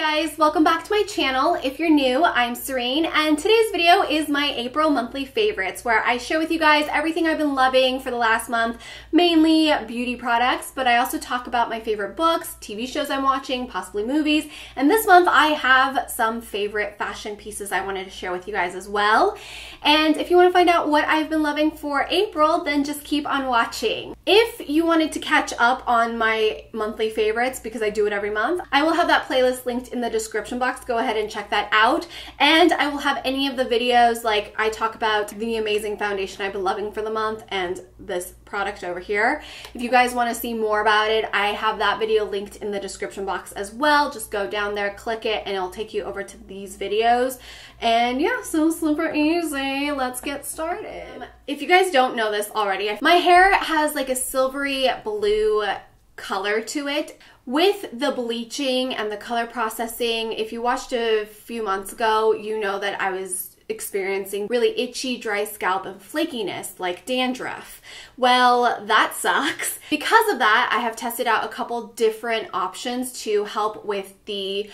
guys, welcome back to my channel. If you're new, I'm Serene, and today's video is my April monthly favorites, where I share with you guys everything I've been loving for the last month, mainly beauty products, but I also talk about my favorite books, TV shows I'm watching, possibly movies, and this month I have some favorite fashion pieces I wanted to share with you guys as well. And if you want to find out what I've been loving for April, then just keep on watching. If you wanted to catch up on my monthly favorites, because I do it every month, I will have that playlist linked in the description box. Go ahead and check that out. And I will have any of the videos, like I talk about the amazing foundation I've been loving for the month and this product over here. If you guys want to see more about it, I have that video linked in the description box as well. Just go down there, click it, and it'll take you over to these videos. And yeah, so super easy. Let's get started. If you guys don't know this already, my hair has like a silvery blue color to it. With the bleaching and the color processing, if you watched a few months ago, you know that I was experiencing really itchy, dry scalp and flakiness like dandruff. Well, that sucks. Because of that, I have tested out a couple different options to help with the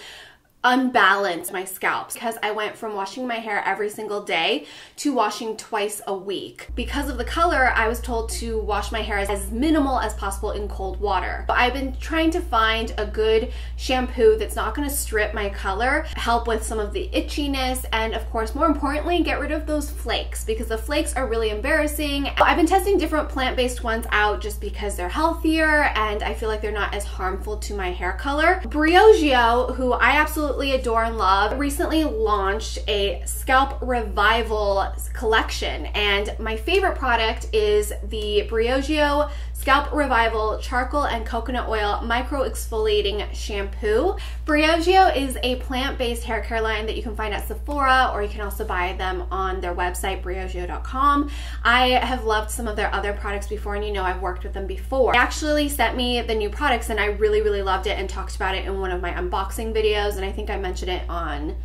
unbalance my scalp, because I went from washing my hair every single day to washing twice a week. Because of the color, I was told to wash my hair as minimal as possible in cold water. I've been trying to find a good shampoo that's not going to strip my color, help with some of the itchiness, and of course, more importantly, get rid of those flakes, because the flakes are really embarrassing. I've been testing different plant-based ones out just because they're healthier and I feel like they're not as harmful to my hair color. Briogeo, who I absolutely adore and love, recently launched a scalp revival collection, and my favorite product is the Briogeo Scalp Revival Charcoal and Coconut Oil Micro-Exfoliating Shampoo. Briogeo is a plant-based hair care line that you can find at Sephora, or you can also buy them on their website, briogeo.com. I have loved some of their other products before, and you know I've worked with them before. They actually sent me the new products, and I really loved it and talked about it in one of my unboxing videos, and I think I mentioned it on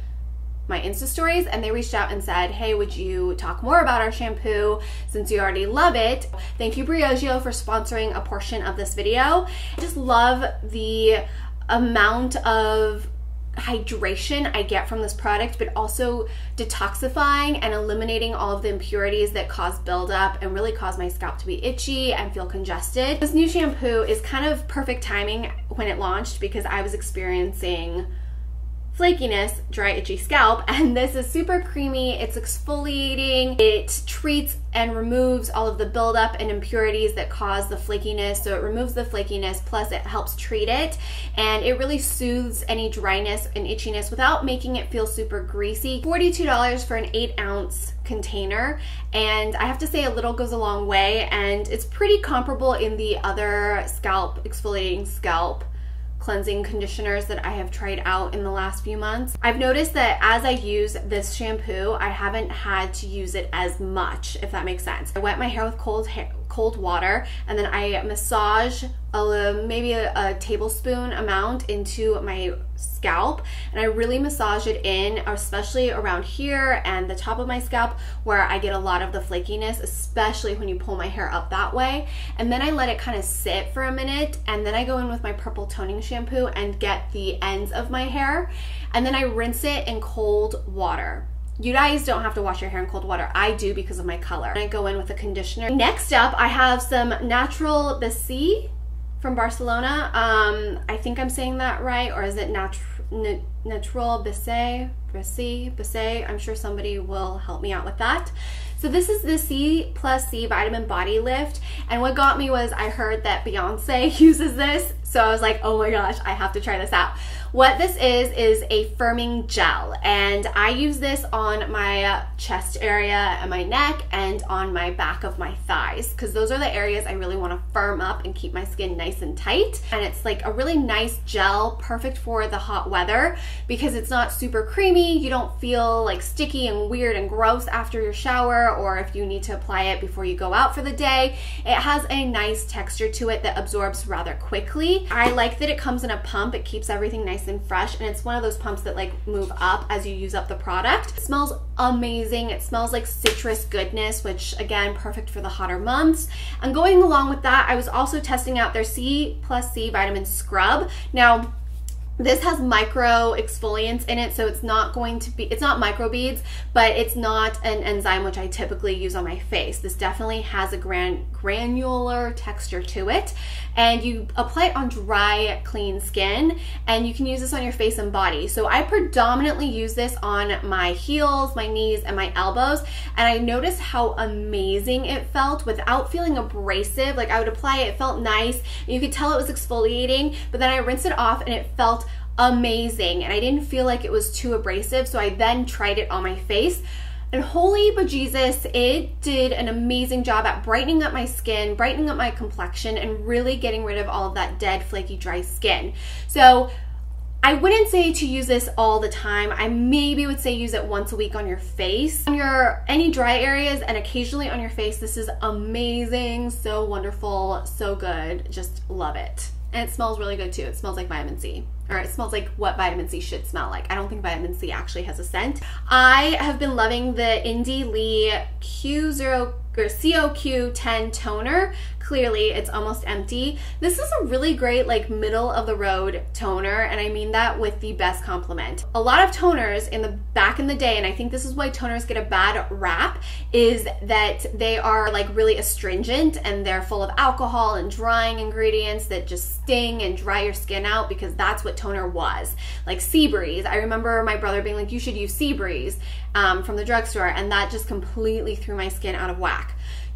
my Insta stories, and they reached out and said, hey, would you talk more about our shampoo since you already love it? Thank you, Briogeo, for sponsoring a portion of this video. I just love the amount of hydration I get from this product, but also detoxifying and eliminating all of the impurities that cause buildup and really cause my scalp to be itchy and feel congested. This new shampoo is kind of perfect timing when it launched, because I was experiencing flakiness, dry, itchy scalp, and this is super creamy. It's exfoliating. It treats and removes all of the buildup and impurities that cause the flakiness. So it removes the flakiness, plus it helps treat it, and it really soothes any dryness and itchiness without making it feel super greasy. $42 for an 8-ounce container, and I have to say a little goes a long way, and it's pretty comparable in the other scalp exfoliating scalp cleansing conditioners that I have tried out in the last few months. I've noticed that as I use this shampoo, I haven't had to use it as much, if that makes sense. I wet my hair with cold water, and then I massage maybe a tablespoon amount into my scalp, and I really massage it in, especially around here and the top of my scalp, where I get a lot of the flakiness, especially when you pull my hair up that way. And then I let it kind of sit for a minute, and then I go in with my purple toning shampoo and get the ends of my hair, and then I rinse it in cold water. You guys don't have to wash your hair in cold water. I do because of my color. And I go in with a conditioner. Next up, I have some natural Bissé from Barcelona. I think I'm saying that right, or is it natural Bissé? Bissé. I'm sure somebody will help me out with that. So this is the C+C Vitamin Body Lift, and what got me was I heard that Beyonce uses this, so I was like, oh my gosh, I have to try this out. What this is a firming gel, and I use this on my chest area and my neck and on my back of my thighs, because those are the areas I really want to firm up and keep my skin nice and tight. And it's like a really nice gel, perfect for the hot weather, because it's not super creamy. You don't feel like sticky and weird and gross after your shower, or if you need to apply it before you go out for the day. It has a nice texture to it that absorbs rather quickly. I like that it comes in a pump. It keeps everything nice and fresh, and it's one of those pumps that like move up as you use up the product. It smells amazing. It smells like citrus goodness, which again, perfect for the hotter months. And going along with that, I was also testing out their C+C Vitamin Scrub. Now, This has micro exfoliants in it, so it's not going to be, it's not microbeads, but it's not an enzyme which I typically use on my face. This definitely has a granular texture to it, and you apply it on dry, clean skin, and you can use this on your face and body. So I predominantly use this on my heels, my knees, and my elbows, and I noticed how amazing it felt without feeling abrasive. Like I would apply it, it felt nice, and you could tell it was exfoliating, but then I rinsed it off and it felt amazing, and I didn't feel like it was too abrasive. So I then tried it on my face, and holy bejesus, it did an amazing job at brightening up my skin, brightening up my complexion, and really getting rid of all of that dead, flaky, dry skin. So I wouldn't say to use this all the time. I maybe would say use it once a week on your face, on your any dry areas, and occasionally on your face. This is amazing, so wonderful, so good, just love it. And it smells really good too. It smells like vitamin C, or it smells like what vitamin C should smell like. I don't think vitamin C actually has a scent. I have been loving the Indie Lee COQ10 toner. Clearly it's almost empty. This is a really great like middle of the road toner, and I mean that with the best compliment. A lot of toners back in the day, and I think this is why toners get a bad rap, is that they are like really astringent and they're full of alcohol and drying ingredients that just sting and dry your skin out, because that's what toner was. Like Sea Breeze. I remember my brother being like, you should use Sea Breeze from the drugstore, and that just completely threw my skin out of whack.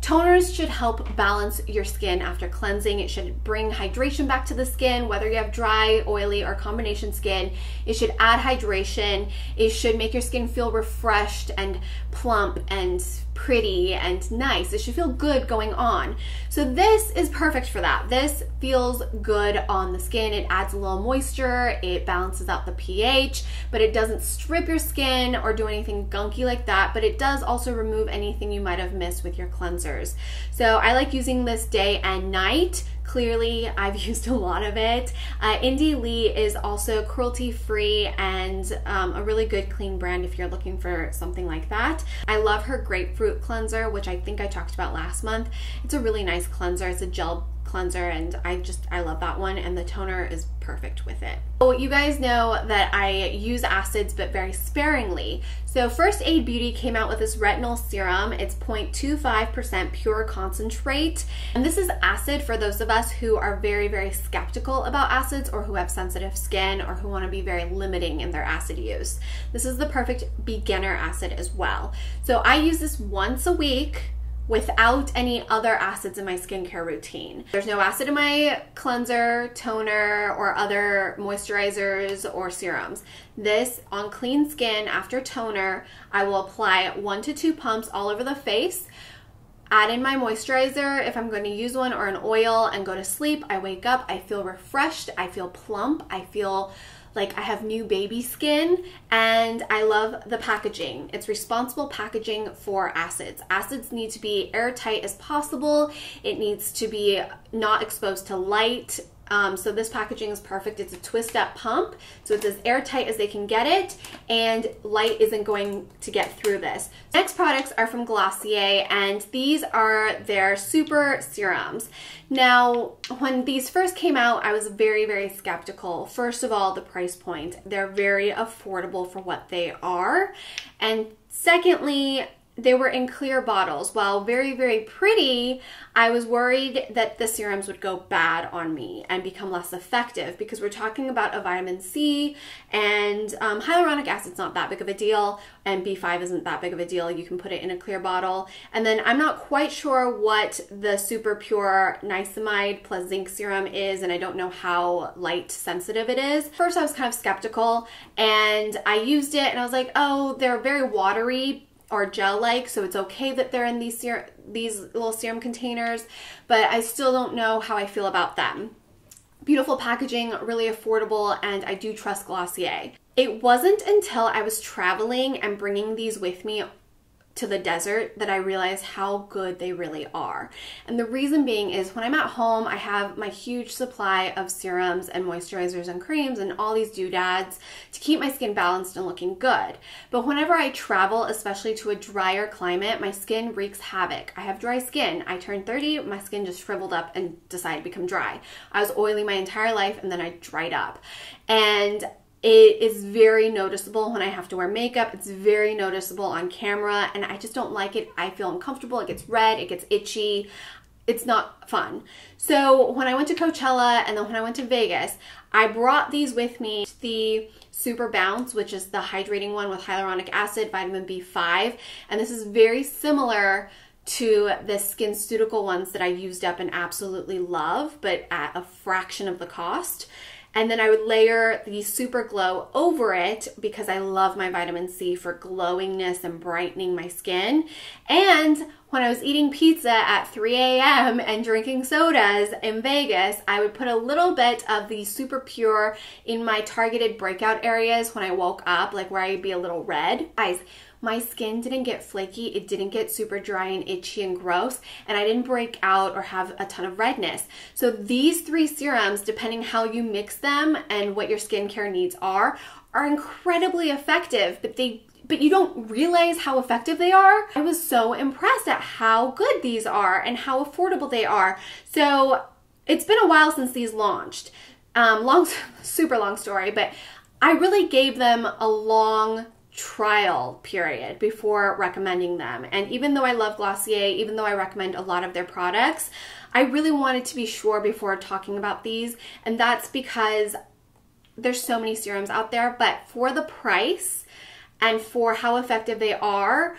Toners should help balance your skin after cleansing. It should bring hydration back to the skin, whether you have dry, oily, or combination skin. It should add hydration. It should make your skin feel refreshed and plump and pretty and nice. It should feel good going on. So this is perfect for that. This feels good on the skin. It adds a little moisture, it balances out the pH, but it doesn't strip your skin or do anything gunky like that, but it does also remove anything you might have missed with your cleansers. So I like using this day and night. Clearly, I've used a lot of it. Indie Lee is also cruelty-free and a really good clean brand if you're looking for something like that. I love her grapefruit cleanser, which I think I talked about last month. It's a really nice cleanser. It's a gel cleanser, and I love that one, and the toner is perfect with it. So you guys know that I use acids but very sparingly. So First Aid Beauty came out with this retinol serum. It's 0.25% pure concentrate, and this is acid for those of us who are very, very skeptical about acids, or who have sensitive skin, or who want to be very limiting in their acid use. This is the perfect beginner acid as well. So I use this once a week without any other acids in my skincare routine. There's no acid in my cleanser, toner, or other moisturizers or serums. This, on clean skin after toner, I will apply 1 to 2 pumps all over the face, add in my moisturizer if I'm going to use one, or an oil, and go to sleep. I wake up, I feel refreshed, I feel plump, I feel like I have new baby skin, and I love the packaging. It's responsible packaging for acids. Acids need to be airtight as possible. It needs to be not exposed to light. So this packaging is perfect. It's a twist-up pump, so it's as airtight as they can get it, and light isn't going to get through this. Next products are from Glossier, and these are their super serums. Now, when these first came out, I was very, very skeptical. First of all, the price point. They're very affordable for what they are, and secondly, they were in clear bottles. While very, very pretty, I was worried that the serums would go bad on me and become less effective, because we're talking about a vitamin C, and hyaluronic acid's not that big of a deal, and B5 isn't that big of a deal. You can put it in a clear bottle. And then I'm not quite sure what the super pure niacinamide plus zinc serum is, and I don't know how light sensitive it is. First, I was kind of skeptical, and I used it, and I was like, oh, they're very watery or gel-like, so it's okay that they're in these little serum containers, but I still don't know how I feel about them. Beautiful packaging, really affordable, and I do trust Glossier. It wasn't until I was traveling and bringing these with me to the desert that I realize how good they really are. And the reason being is when I'm at home, I have my huge supply of serums and moisturizers and creams and all these doodads to keep my skin balanced and looking good. But whenever I travel, especially to a drier climate, my skin wreaks havoc. I have dry skin. I turned 30, my skin just shriveled up and decided to become dry. I was oily my entire life and then I dried up. And it is very noticeable when I have to wear makeup. It's very noticeable on camera and I just don't like it. I feel uncomfortable. It gets red, it gets itchy. It's not fun. So when I went to Coachella and then when I went to Vegas, I brought these with me. The Super Bounce, which is the hydrating one with hyaluronic acid, vitamin B5, and this is very similar to the SkinCeutical ones that I used up and absolutely love, but at a fraction of the cost. And then I would layer the Super Glow over it because I love my vitamin C for glowingness and brightening my skin. And when I was eating pizza at 3 a.m. and drinking sodas in Vegas, I would put a little bit of the Super Pure in my targeted breakout areas when I woke up, like where I'd be a little red. Guys, my skin didn't get flaky, it didn't get super dry and itchy and gross, and I didn't break out or have a ton of redness. So these 3 serums, depending how you mix them and what your skincare needs are incredibly effective, but you don't realize how effective they are. I was so impressed at how good these are and how affordable they are. So it's been a while since these launched. Super long story, but I really gave them a long trial period before recommending them. And even though I love Glossier, even though I recommend a lot of their products, I really wanted to be sure before talking about these. And that's because there's so many serums out there, but for the price and for how effective they are,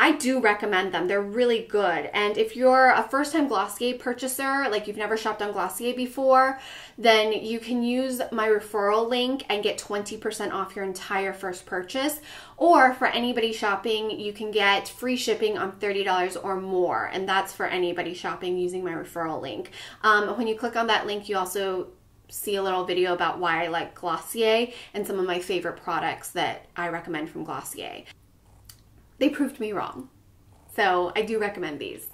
I do recommend them. They're really good. And if you're a first-time Glossier purchaser, like you've never shopped on Glossier before, then you can use my referral link and get 20% off your entire first purchase. Or for anybody shopping, you can get free shipping on $30 or more. And that's for anybody shopping using my referral link. When you click on that link, you also see a little video about why I like Glossier and some of my favorite products that I recommend from Glossier. They proved me wrong. So I do recommend these.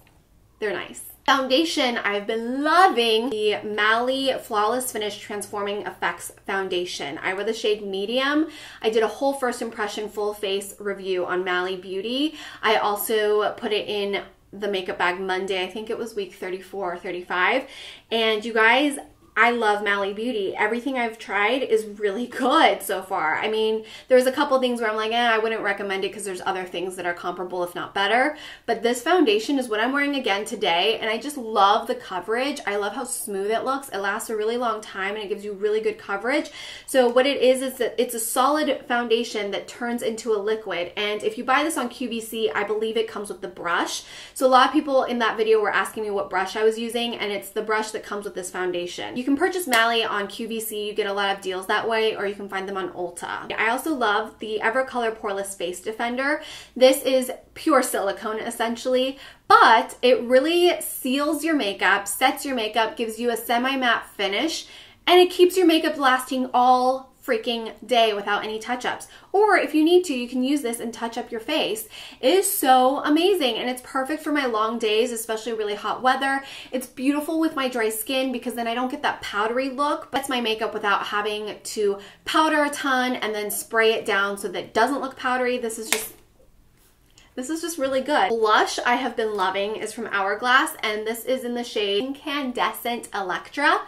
They're nice. Foundation, I've been loving the Mally Flawless Finish Transforming Effects Foundation. I wear the shade medium. I did a whole first impression full face review on Mally Beauty. I also put it in the makeup bag Monday. I think it was week 34 or 35. And you guys, I love Mally Beauty. Everything I've tried is really good so far. I mean, there's a couple things where I'm like, I wouldn't recommend it because there's other things that are comparable, if not better. But this foundation is what I'm wearing again today, and I just love the coverage. I love how smooth it looks. It lasts a really long time, and it gives you really good coverage. So what it is that it's a solid foundation that turns into a liquid. And if you buy this on QVC, I believe it comes with the brush. So a lot of people in that video were asking me what brush I was using, and it's the brush that comes with this foundation. You can purchase Mally on QVC, you get a lot of deals that way, or you can find them on Ulta. I also love the Evercolor Poreless Face Defender. This is pure silicone essentially, but it really seals your makeup, sets your makeup, gives you a semi-matte finish, and it keeps your makeup lasting all freaking day without any touch-ups. Or if you need to, you can use this and touch up your face. It is so amazing, and it's perfect for my long days, especially really hot weather. It's beautiful with my dry skin because then I don't get that powdery look. That's my makeup without having to powder a ton and then spray it down so that it doesn't look powdery. This is just really good. Blush I have been loving is from Hourglass, and this is in the shade Incandescent Electra.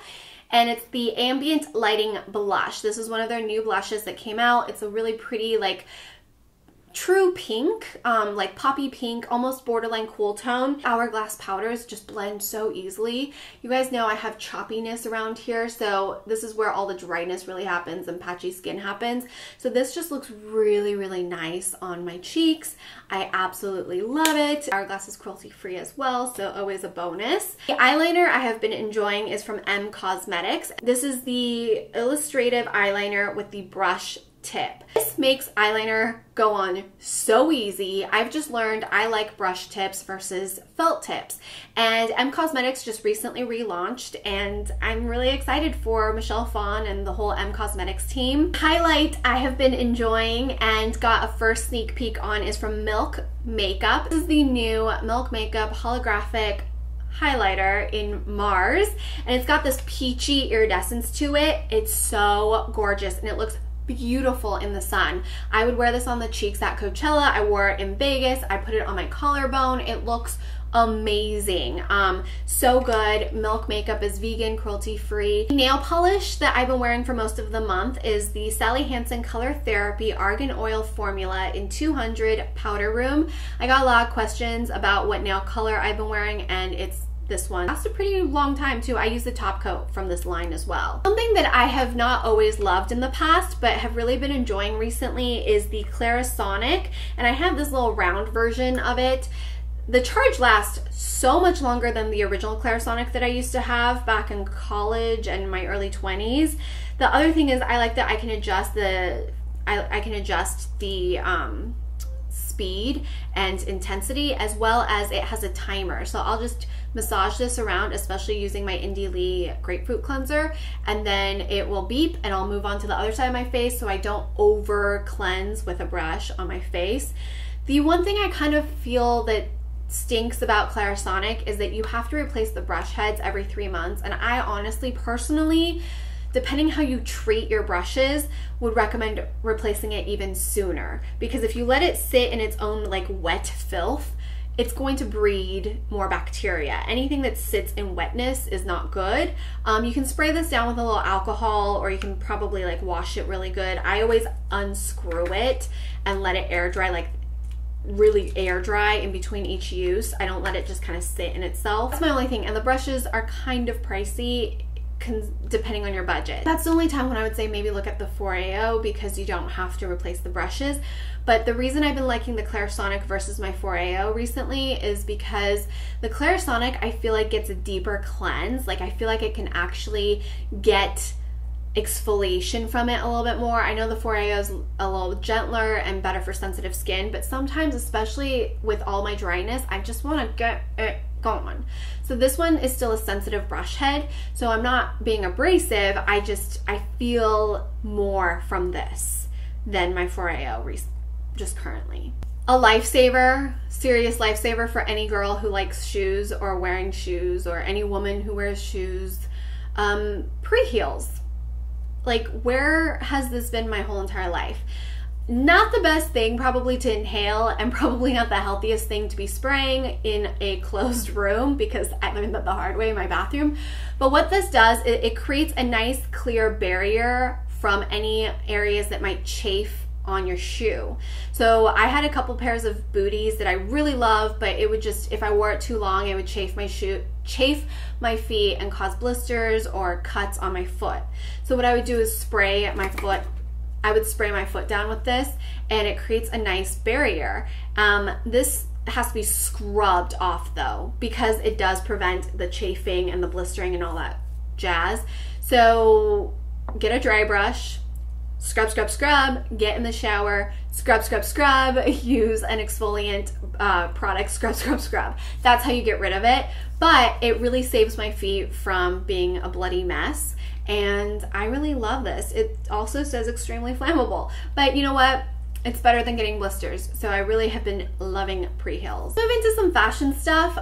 And it's the Ambient Lighting Blush. This is one of their new blushes that came out. It's a really pretty, like, true pink, like poppy pink, almost borderline cool tone. Hourglass powders just blend so easily. You guys know I have choppiness around here, so this is where all the dryness really happens and patchy skin happens. So this just looks really, really nice on my cheeks. I absolutely love it. Hourglass is cruelty-free as well, so always a bonus. The eyeliner I have been enjoying is from M Cosmetics. This is the illustrative eyeliner with the brush tip. This makes eyeliner go on so easy. I've just learned I like brush tips versus felt tips. And M Cosmetics just recently relaunched, and I'm really excited for Michelle Phan and the whole M Cosmetics team. Highlight I have been enjoying and got a first sneak peek on is from Milk Makeup. This is the new Milk Makeup holographic highlighter in Mars, and it's got this peachy iridescence to it. It's so gorgeous and it looks beautiful in the sun. I would wear this on the cheeks at Coachella. I wore it in Vegas. I put it on my collarbone. It looks amazing. So good. Milk Makeup is vegan, cruelty-free. Nail polish that I've been wearing for most of the month is the Sally Hansen Color Therapy Argan Oil Formula in 200 Powder Room. I got a lot of questions about what nail color I've been wearing, and it's this one. Lasts a pretty long time too. I use the top coat from this line as well. Something that I have not always loved in the past but have really been enjoying recently is the Clarisonic, and I have this little round version of it. The charge lasts so much longer than the original Clarisonic that I used to have back in college and my early 20s. The other thing is I like that I can adjust the speed and intensity, as well as it has a timer. So I'll just massage this around, especially using my Indie Lee grapefruit cleanser, and then it will beep and I'll move on to the other side of my face so I don't over cleanse with a brush on my face. The one thing I kind of feel that stinks about Clarisonic is that you have to replace the brush heads every 3 months, and I honestly, personally, depending how you treat your brushes, would recommend replacing it even sooner, because if you let it sit in its own like wet filth, it's going to breed more bacteria. Anything that sits in wetness is not good. You can spray this down with a little alcohol, or you can probably like wash it really good. I always unscrew it and let it air dry, like really air dry in between each use. I don't let it just kind of sit in itself. That's my only thing, and the brushes are kind of pricey depending on your budget. That's the only time when I would say maybe look at the Foreo, because you don't have to replace the brushes. But the reason I've been liking the Clarisonic versus my Foreo recently is because the Clarisonic I feel like gets a deeper cleanse. Like I feel like it can actually get exfoliation from it a little bit more. I know the Foreo is a little gentler and better for sensitive skin, but sometimes, especially with all my dryness, I just want to get it gone. So this one is still a sensitive brush head, so I'm not being abrasive. I feel more from this than my Foreo just currently. A lifesaver, serious lifesaver for any girl who likes shoes or wearing shoes, or any woman who wears shoes. Pre-heels. Like, where has this been my whole entire life? Not the best thing probably to inhale, and probably not the healthiest thing to be spraying in a closed room, because I learned that the hard way in my bathroom. But what this does, it creates a nice clear barrier from any areas that might chafe on your shoe. So I had a couple pairs of booties that I really love, but it would just, if I wore it too long, it would chafe my feet and cause blisters or cuts on my foot. So what I would do is spray my foot. I would spray my foot down with this, and it creates a nice barrier. This has to be scrubbed off though, because it does prevent the chafing and the blistering and all that jazz. So get a dry brush, scrub, scrub, scrub, get in the shower, scrub, scrub, scrub, use an exfoliant product, scrub, scrub, scrub. That's how you get rid of it. But it really saves my feet from being a bloody mess, and I really love this. It also says extremely flammable, but you know what? It's better than getting blisters, so I really have been loving pre-heels. Moving to some fashion stuff.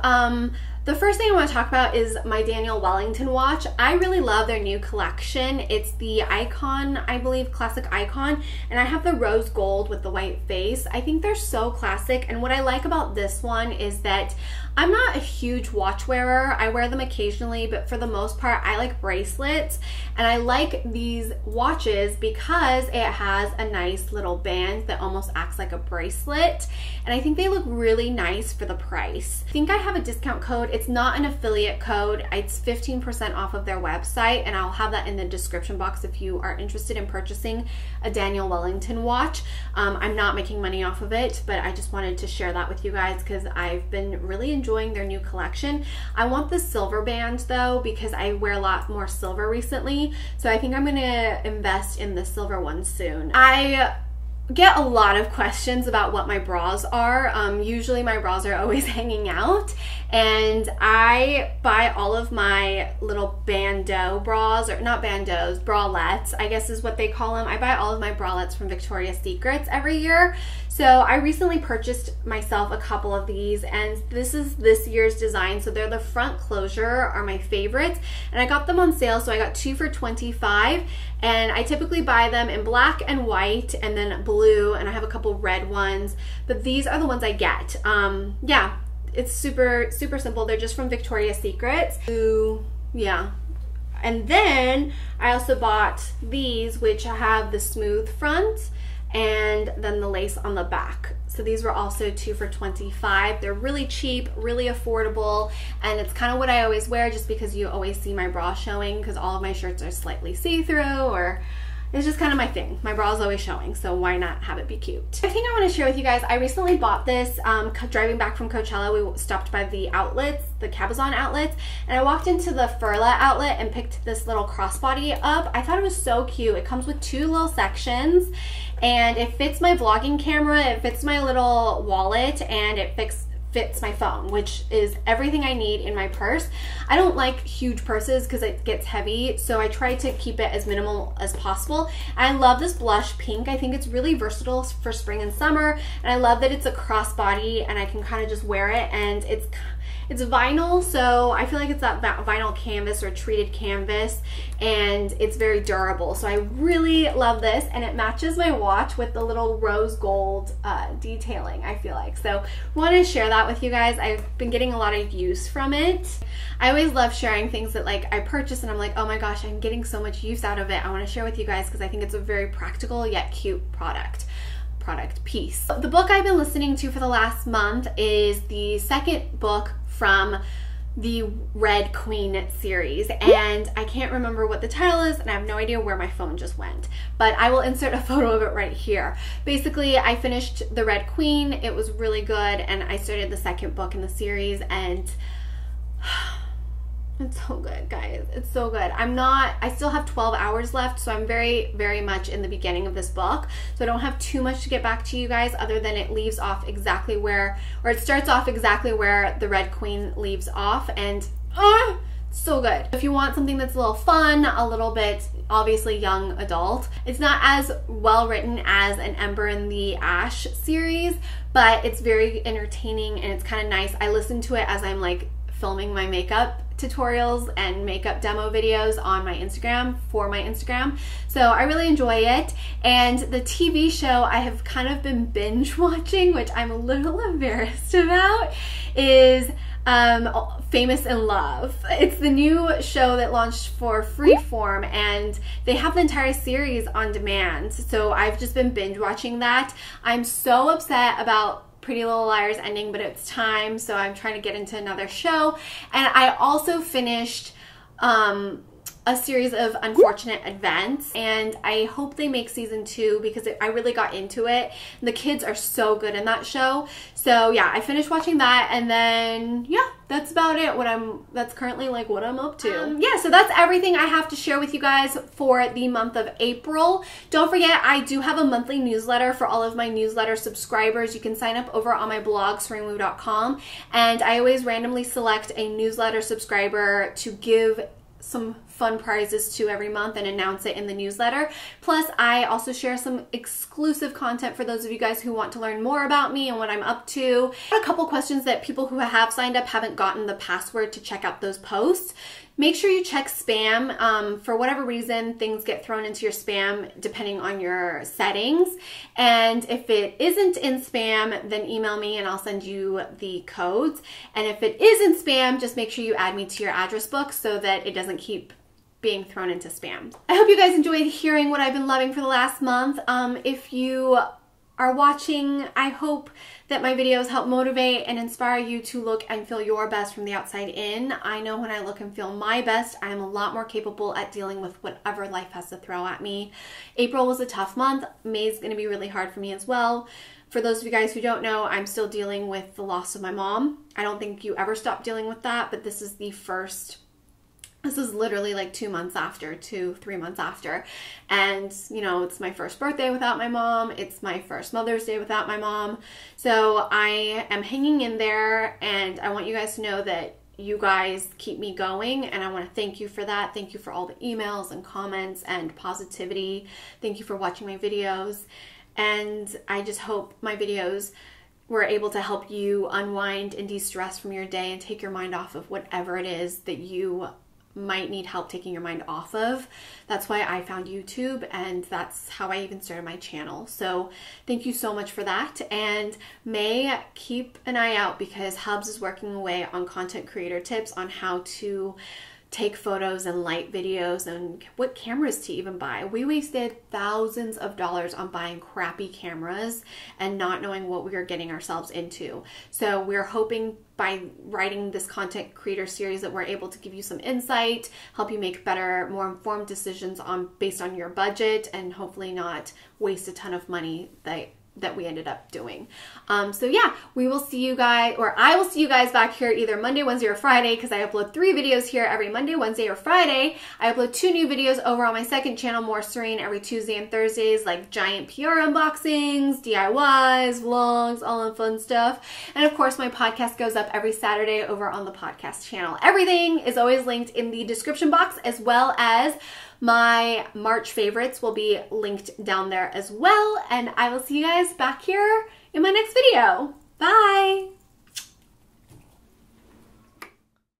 The first thing I want to talk about is my Daniel Wellington watch. I really love their new collection. It's the Icon, I believe, Classic Icon, and I have the rose gold with the white face. I think they're so classic, and what I like about this one is that I'm not a huge watch wearer. I wear them occasionally, but for the most part, I like bracelets, and I like these watches because it has a nice little band that almost acts like a bracelet, and I think they look really nice for the price. I think I have a discount code. It's not an affiliate code. It's 15% off of their website, and I'll have that in the description box if you are interested in purchasing a Daniel Wellington watch. I'm not making money off of it, but I just wanted to share that with you guys because I've been really enjoying their new collection. I want the silver band though because I wear a lot more silver recently, so I think I'm gonna invest in the silver one soon. I get a lot of questions about what my bras are. Usually my bras are always hanging out, and I buy all of my little bandeau bras, or not bandeaus, bralettes, I guess is what they call them. I buy all of my bralettes from Victoria's Secrets every year. So I recently purchased myself a couple of these, and this is this year's design. So they're the front closure are my favorites, and I got them on sale, so I got 2 for $25, and I typically buy them in black and white and then blue, and I have a couple red ones, but these are the ones I get. Yeah, it's super simple. They're just from Victoria's Secrets. Ooh, yeah. And then I also bought these, which have the smooth front and then the lace on the back. So these were also 2 for $25. They're really cheap, really affordable, and it's kind of what I always wear just because you always see my bra showing because all of my shirts are slightly see-through, or it's just kind of my thing. My bra is always showing, so why not have it be cute? I think I want to share with you guys, I recently bought this driving back from Coachella. We stopped by the outlets, the Cabazon outlets, and I walked into the Furla outlet and picked this little crossbody up. I thought it was so cute. It comes with 2 little sections, and it fits my vlogging camera, it fits my little wallet, and it fits my phone, which is everything I need in my purse. I don't like huge purses because it gets heavy, so I try to keep it as minimal as possible. I love this blush pink. I think it's really versatile for spring and summer, and I love that it's a crossbody and I can kind of just wear it, and it's vinyl, so I feel like it's that vinyl canvas or treated canvas, and it's very durable. So I really love this, and it matches my watch with the little rose gold detailing, I feel like. So I wanted to share that with you guys. I've been getting a lot of use from it. I always love sharing things that like I purchase and I'm like, oh my gosh, I'm getting so much use out of it. I want to share with you guys because I think it's a very practical yet cute product piece. The book I've been listening to for the last month is the second book from the Red Queen series, and I can't remember what the title is, and I have no idea where my phone just went, but I will insert a photo of it right here. Basically, I finished the Red Queen. It was really good, and I started the second book in the series, and it's so good, guys. It's so good. I still have 12 hours left, so I'm very much in the beginning of this book. So I don't have too much to get back to you guys other than it leaves off exactly where, or it starts off exactly where the Red Queen leaves off, and so good. If you want something that's a little fun, a little bit obviously young adult, it's not as well written as an Ember in the Ash series, but it's very entertaining and it's kind of nice. I listen to it as I'm like filming my makeup tutorials and makeup demo videos on my Instagram, for my Instagram. So I really enjoy it. And the TV show I have kind of been binge watching, which I'm a little embarrassed about, is Famous in Love. It's the new show that launched for Freeform, and they have the entire series on demand. So I've just been binge watching that. I'm so upset about Pretty Little Liars ending, but it's time, so I'm trying to get into another show. And I also finished a series of Unfortunate Events, and I hope they make season 2 because I really got into it. The kids are so good in that show. So yeah, I finished watching that, and then yeah, that's about it. That's currently like what I'm up to. Yeah, so that's everything I have to share with you guys for the month of April. Don't forget, I do have a monthly newsletter for all of my newsletter subscribers. You can sign up over on my blog, sereinwu.com, and I always randomly select a newsletter subscriber to give some fun prizes to every month and announce it in the newsletter. Plus, I also share some exclusive content for those of you guys who want to learn more about me and what I'm up to. A couple questions that people who have signed up haven't gotten the password to check out those posts. Make sure you check spam. For whatever reason, things get thrown into your spam depending on your settings. And if it isn't in spam, then email me and I'll send you the codes. And if it is in spam, just make sure you add me to your address book so that it doesn't keep being thrown into spam. I hope you guys enjoyed hearing what I've been loving for the last month. If you are watching. I hope that my videos help motivate and inspire you to look and feel your best from the outside in. I know when I look and feel my best, I'm a lot more capable at dealing with whatever life has to throw at me. April was a tough month. May is going to be really hard for me as well. For those of you guys who don't know, I'm still dealing with the loss of my mom. I don't think you ever stop dealing with that, but this is literally like 2 months after, 3 months after. And, you know, it's my first birthday without my mom. It's my first Mother's Day without my mom. So I am hanging in there, and I want you guys to know that you guys keep me going, and I want to thank you for that. Thank you for all the emails and comments and positivity. Thank you for watching my videos. And I just hope my videos were able to help you unwind and de-stress from your day and take your mind off of whatever it is that you might need help taking your mind off of. That's why I found YouTube, and that's how I even started my channel. So thank you so much for that. And May, keep an eye out, because Hubs is working away on content creator tips on how to take photos and light videos and what cameras to even buy. We wasted thousands of dollars on buying crappy cameras and not knowing what we were getting ourselves into. So we're hoping by writing this content creator series that we're able to give you some insight, help you make better, more informed decisions based on your budget, and hopefully not waste a ton of money that we ended up doing. So yeah, we will see you guys, or I will see you guys back here either Monday, Wednesday, or Friday, because I upload 3 videos here every Monday, Wednesday, or Friday. I upload 2 new videos over on my second channel, More Serene, every Tuesday and Thursdays, like giant PR unboxings, DIYs, vlogs, all that fun stuff. And of course, my podcast goes up every Saturday over on the podcast channel. Everything is always linked in the description box, as well as my March favorites will be linked down there as well. And I will see you guys back here in my next video. Bye!